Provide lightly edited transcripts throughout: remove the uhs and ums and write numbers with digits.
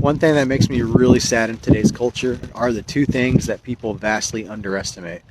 One thing that makes me really sad in today's culture are the two things that people vastly underestimate.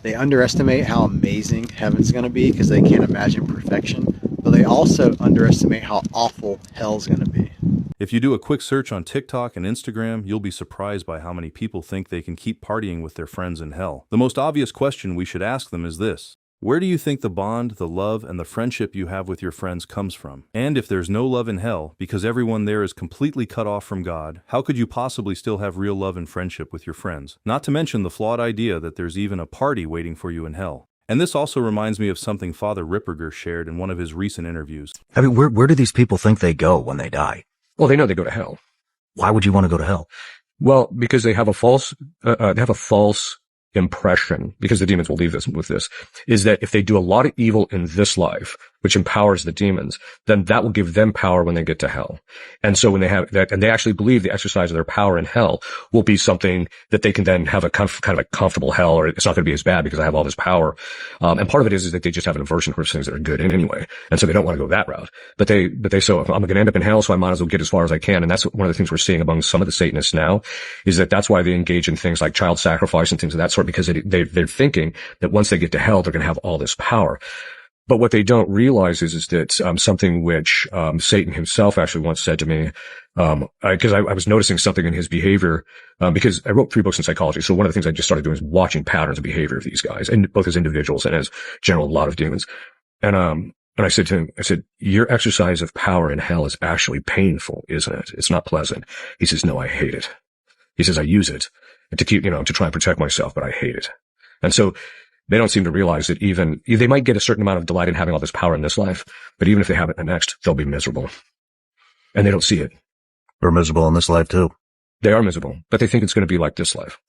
They underestimate how amazing heaven's going to be because they can't imagine perfection, but they also underestimate how awful hell's going to be. If you do a quick search on TikTok and Instagram, you'll be surprised by how many people think they can keep partying with their friends in hell. The most obvious question we should ask them is this: where do you think the bond, the love, and the friendship you have with your friends comes from? And if there's no love in hell, because everyone there is completely cut off from God, how could you possibly still have real love and friendship with your friends? Not to mention the flawed idea that there's even a party waiting for you in hell. And this also reminds me of something Father Ripperger shared in one of his recent interviews. I mean, where do these people think they go when they die? Well, they know they go to hell. Why would you want to go to hell? Well, because they have a false impression, because the demons will leave this with this, is that if they do a lot of evil in this life, which empowers the demons, then that will give them power when they get to hell. And so when they have that, and they actually believe the exercise of their power in hell will be something that they can then have a kind of a comfortable hell, or it's not going to be as bad because I have all this power. And part of it is that they just have an aversion for things that are good anyway. And so they don't want to go that route. But so if I'm going to end up in hell, so I might as well get as far as I can. And that's one of the things we're seeing among some of the Satanists now, is that that's why they engage in things like child sacrifice and things of that sort, because they're thinking that once they get to hell, they're going to have all this power. But what they don't realize is that something which Satan himself actually once said to me, because I was noticing something in his behavior, because I wrote 3 books in psychology. So one of the things I just started doing is watching patterns of behavior of these guys, and both as individuals and as general, a lot of demons. And I said to him, your exercise of power in hell is actually painful, isn't it? It's not pleasant. He says, no, I hate it. He says, I use it to keep, to try and protect myself, but I hate it. And so they don't seem to realize that they might get a certain amount of delight in having all this power in this life, but even if they have it in the next, they'll be miserable. And they don't see it. They're miserable in this life too. They are miserable, but they think it's going to be like this life.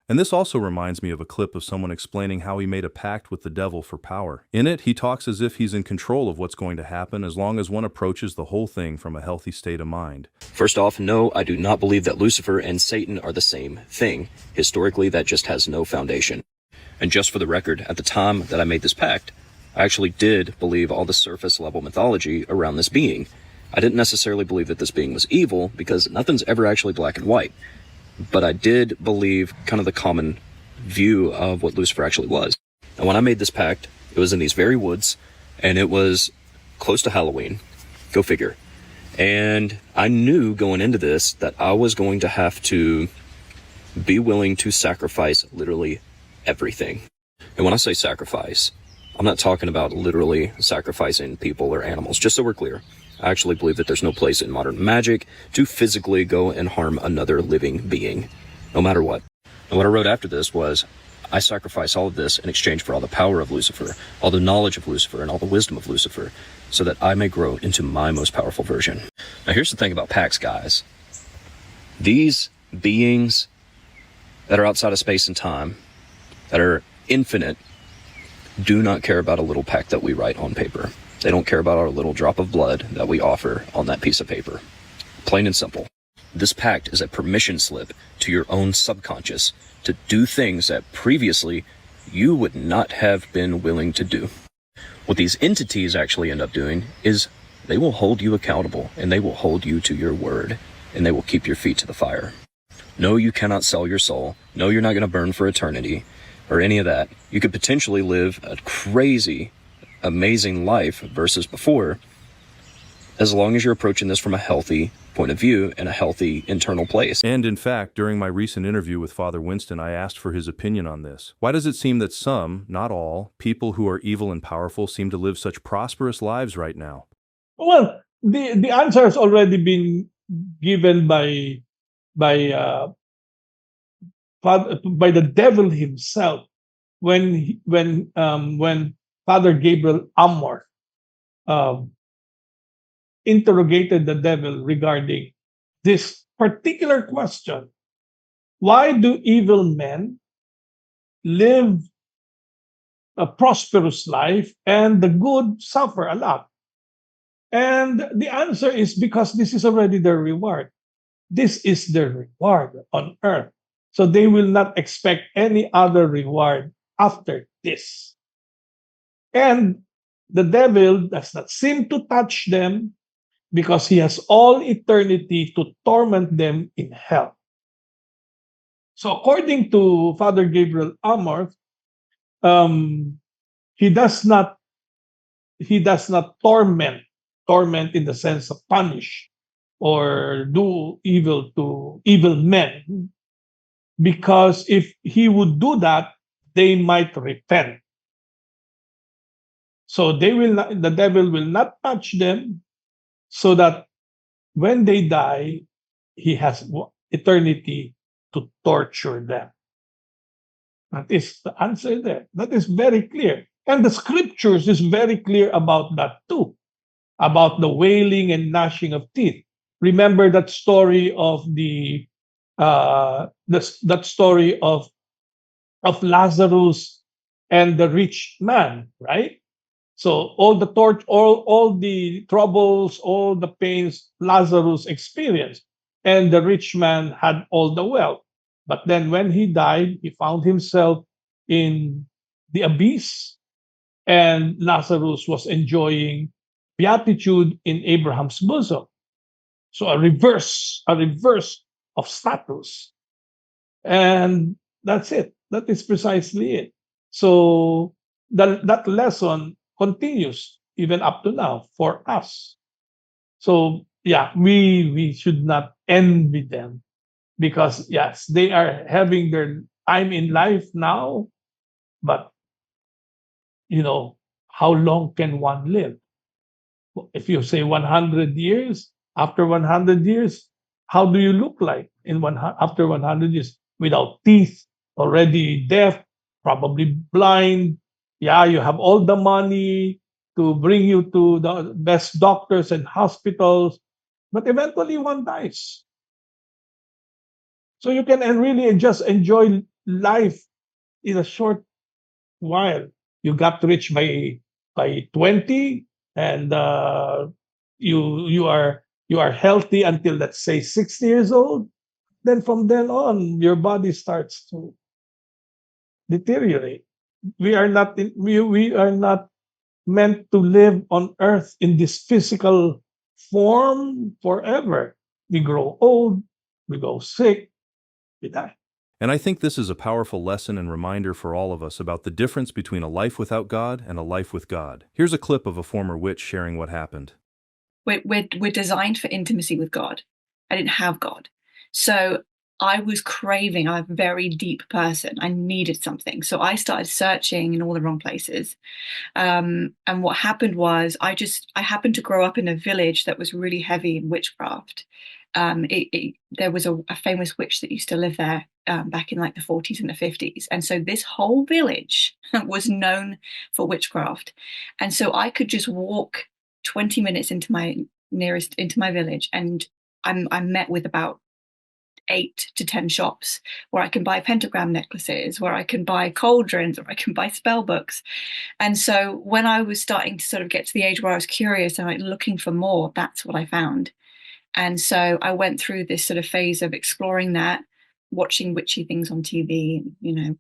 And this also reminds me of a clip of someone explaining how he made a pact with the devil for power. In it, he talks as if he's in control of what's going to happen as long as one approaches the whole thing from a healthy state of mind. First off, no, I do not believe that Lucifer and Satan are the same thing. Historically, that just has no foundation. And just for the record, at the time that I made this pact, I actually did believe all the surface level mythology around this being. I didn't necessarily believe that this being was evil, because nothing's ever actually black and white. But I did believe kind of the common view of what Lucifer actually was. And when I made this pact, it was in these very woods, and it was close to Halloween. Go figure. And I knew going into this that I was going to have to be willing to sacrifice literally everything. And when I say sacrifice, I'm not talking about literally sacrificing people or animals, just so we're clear. I actually believe that there's no place in modern magic to physically go and harm another living being, no matter what. And what I wrote after this was, I sacrifice all of this in exchange for all the power of Lucifer, all the knowledge of Lucifer, and all the wisdom of Lucifer, so that I may grow into my most powerful version. Now here's the thing about pacts, guys. These beings that are outside of space and time, that are infinite, do not care about a little pact that we write on paper. They don't care about our little drop of blood that we offer on that piece of paper. Plain and simple. This pact is a permission slip to your own subconscious to do things that previously you would not have been willing to do. What these entities actually end up doing is they will hold you accountable, and they will hold you to your word, and they will keep your feet to the fire. No, you cannot sell your soul. No, you're not going to burn for eternity or any of that. You could potentially live a crazy, amazing life versus before, as long as you're approaching this from a healthy point of view and a healthy internal place. And in fact, during my recent interview with Father Winston, I asked for his opinion on this. Why does it seem that some, not all, people who are evil and powerful seem to live such prosperous lives right now? Well, the answer has already been given by the devil himself when Father Gabriel Amor interrogated the devil regarding this particular question. Why do evil men live a prosperous life and the good suffer a lot? And the answer is because this is already their reward. This is their reward on earth. So they will not expect any other reward after this. And the devil does not seem to touch them because he has all eternity to torment them in hell. So according to Father Gabriel Amorth, um, he does not torment in the sense of punish or do evil to evil men, because if he would do that, they might repent. So the devil will not touch them, so that when they die, he has eternity to torture them. That is the answer there. That is very clear. And the scriptures is very clear about that too, about the wailing and gnashing of teeth. Remember that story of that story of Lazarus and the rich man, right? So all the troubles, all the pains Lazarus experienced, and the rich man had all the wealth. But then when he died, he found himself in the abyss, and Lazarus was enjoying beatitude in Abraham's bosom. So a reverse of status. And that's it. That is precisely it. So that lesson continues even up to now for us. So yeah, we should not envy them, because yes, they are having their time in life now, but how long can one live? If you say 100 years, after 100 years, how do you look like after 100 years? Without teeth, already deaf, probably blind. Yeah, you have all the money to bring you to the best doctors and hospitals, but eventually one dies. So you can really just enjoy life in a short while. You got rich by 20, and you are healthy until, let's say, 60 years old. Then from then on, your body starts to deteriorate. We are not meant to live on earth in this physical form forever. We grow old, we go sick, we die. And I think this is a powerful lesson and reminder for all of us about the difference between a life without God and a life with God. Here's a clip of a former witch sharing what happened. We're designed for intimacy with God. I didn't have God. So I was craving, I'm a very deep person. I needed something. So I started searching in all the wrong places. And what happened was I happened to grow up in a village that was really heavy in witchcraft. There was a famous witch that used to live there back in like the 40s and the 50s. And so this whole village was known for witchcraft. And so I could just walk 20 minutes into my village, and I'm met with about 8 to 10 shops where I can buy pentagram necklaces, where I can buy cauldrons, or I can buy spell books. And so when I was starting to sort of get to the age where I was curious and like looking for more, that's what I found. And so I went through this sort of phase of exploring that, watching witchy things on TV,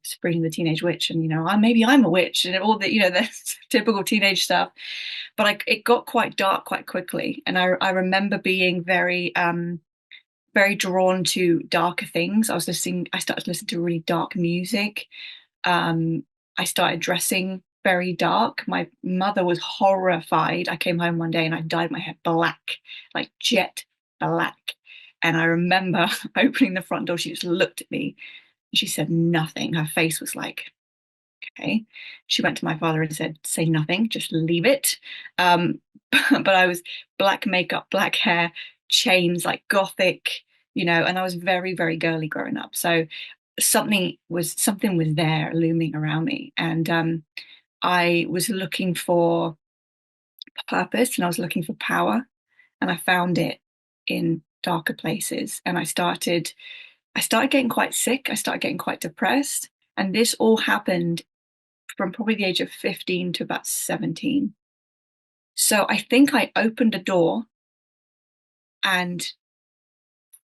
Sabrina the Teenage Witch, and maybe I'm a witch, and all the the typical teenage stuff. But it got quite dark quite quickly, and I remember being very very drawn to darker things. I started listening to really dark music. I started dressing very dark. My mother was horrified. I came home one day and I dyed my hair black, like jet black. And I remember opening the front door. She just looked at me and she said nothing. Her face was like, okay. She went to my father and said, say nothing, just leave it. But I was black makeup, black hair, chains, like gothic, and I was very, very girly growing up. So something was there looming around me. And I was looking for purpose, and I was looking for power, and I found it in darker places. And I started getting quite sick. I started getting quite depressed. And this all happened from probably the age of 15 to about 17. So I think I opened a door and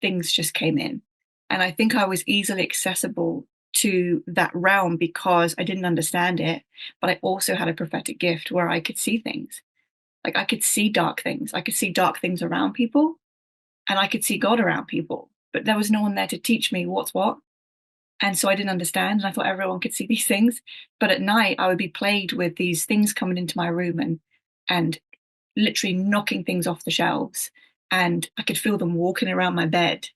things just came in. And I think I was easily accessible to that realm because I didn't understand it, but I also had a prophetic gift where I could see things. Like I could see dark things. I could see dark things around people, and I could see God around people, but there was no one there to teach me what's what. And so I didn't understand. And I thought everyone could see these things. But at night I would be plagued with these things coming into my room and literally knocking things off the shelves. And I could feel them walking around my bed.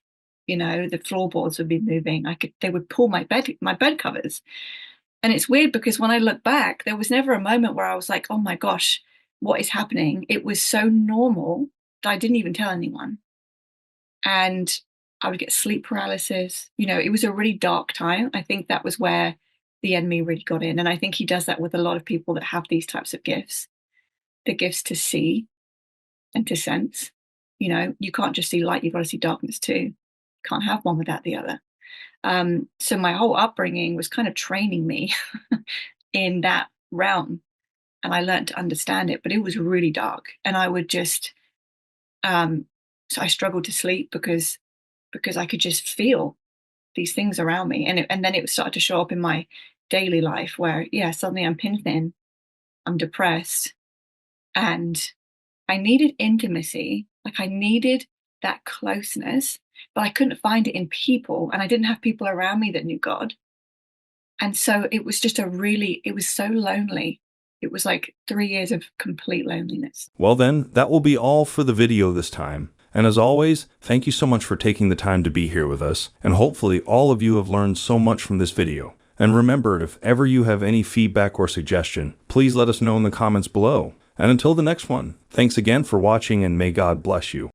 You know, the floorboards would be moving. They would pull my bed covers. And it's weird because when I look back, there was never a moment where I was like, oh my gosh, what is happening? It was so normal that I didn't even tell anyone. And I would get sleep paralysis. You know, it was a really dark time. I think that was where the enemy really got in. And I think he does that with a lot of people that have these types of gifts, the gifts to see and to sense. You know, you can't just see light, you've got to see darkness too. Can't have one without the other. So my whole upbringing was kind of training me in that realm. And I learned to understand it, but it was really dark. And I would just, so I struggled to sleep because I could just feel these things around me. And then it started to show up in my daily life where, yeah, suddenly I'm pinned thin, I'm depressed, and I needed intimacy. Like I needed that closeness, but I couldn't find it in people, and I didn't have people around me that knew God. And so it was just it was so lonely. It was like 3 years of complete loneliness. Well then, that will be all for the video this time. And as always, thank you so much for taking the time to be here with us, and hopefully all of you have learned so much from this video. And remember, if ever you have any feedback or suggestion, please let us know in the comments below. And until the next one, thanks again for watching, and may God bless you.